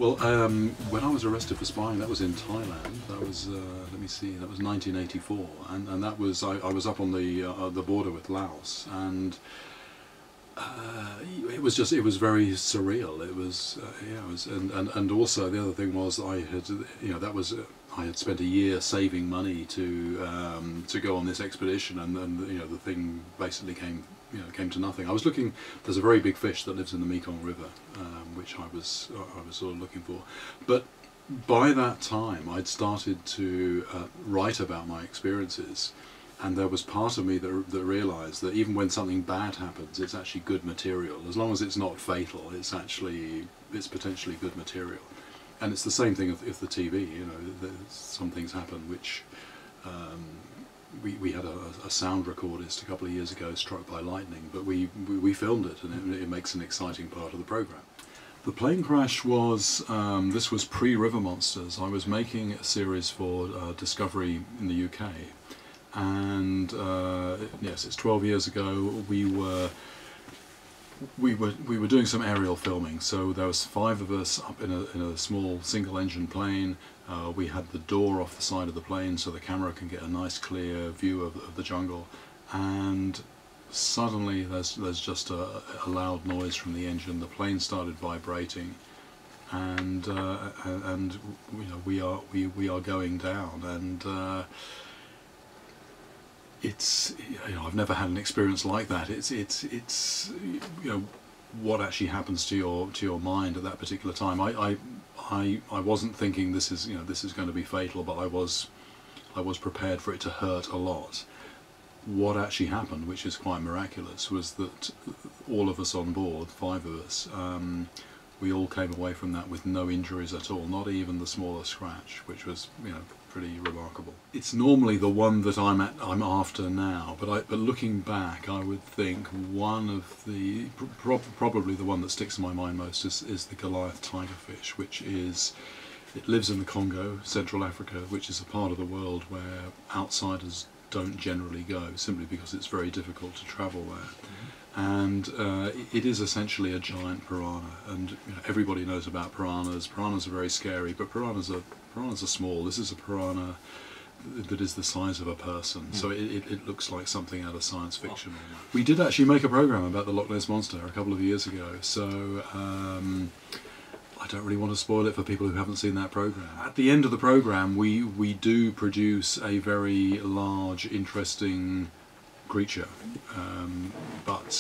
Well, when I was arrested for spying, that was in Thailand. That was, let me see, that was 1984, and that was I was up on the border with Laos, and it was very surreal. It was, yeah, it was, and also the other thing was I had, I had spent a year saving money to go on this expedition, and the thing basically came to nothing. I was looking. There's a very big fish that lives in the Mekong River, which I was sort of looking for. But by that time, I'd started to write about my experiences, and there was part of me that realised that even when something bad happens, it's actually good material. As long as it's not fatal, it's potentially good material. And it's the same thing if the TV. Some things happen which. We had a sound recordist a couple of years ago struck by lightning, but we filmed it, and it makes an exciting part of the program. The plane crash was, this was pre-River Monsters. I was making a series for Discovery in the UK, and yes, it's 12 years ago. We were doing some aerial filming, so there was 5 of us up in a small single-engine plane. We had the door off the side of the plane so the camera can get a nice clear view of the jungle, and suddenly there's just a loud noise from the engine. The plane started vibrating, and we are going down, and it's, I've never had an experience like that. It's what actually happens to your mind at that particular time. I wasn't thinking this is going to be fatal, but I was prepared for it to hurt a lot. What actually happened, which is quite miraculous, was that all of us on board, 5 of us, we all came away from that with no injuries at all, not even the smallest scratch, which was pretty remarkable. It's normally the one that I'm after now, but looking back, I would think one of the probably the one that sticks in my mind most is the Goliath tigerfish, which it lives in the Congo, Central Africa, which is a part of the world where outsiders don't generally go, simply because it's very difficult to travel there. And it is essentially a giant piranha, and everybody knows about piranhas. Piranhas are very scary, but piranhas are small. This is a piranha that is the size of a person, so it looks like something out of science fiction. We did actually make a program about the Loch Ness Monster a couple of years ago, so I don't really want to spoil it for people who haven't seen that program. At the end of the program, we do produce a very large, interesting creature, but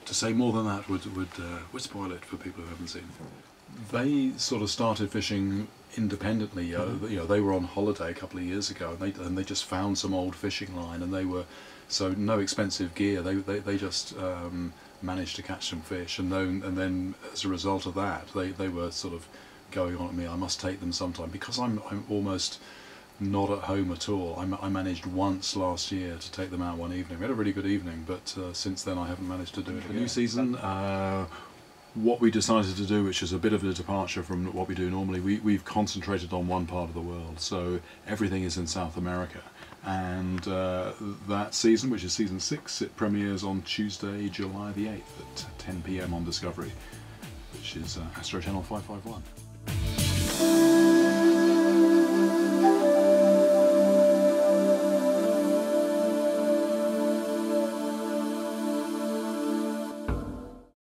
to say more than that would spoil it for people who haven't seen it. They sort of started fishing independently. They were on holiday a couple of years ago, and they just found some old fishing line, and they were no expensive gear. They just managed to catch some fish, and then as a result of that, they were sort of going on at me. I must take them sometime, because I'm almost not at home at all. I managed once last year to take them out one evening. We had a really good evening, but since then I haven't managed to do it. The new season, what we decided to do, which is a bit of a departure from what we do normally, we've concentrated on one part of the world, so everything is in South America. And that season, which is season 6, it premieres on Tuesday, July the 8th at 10 PM on Discovery, which is Astro Channel 551.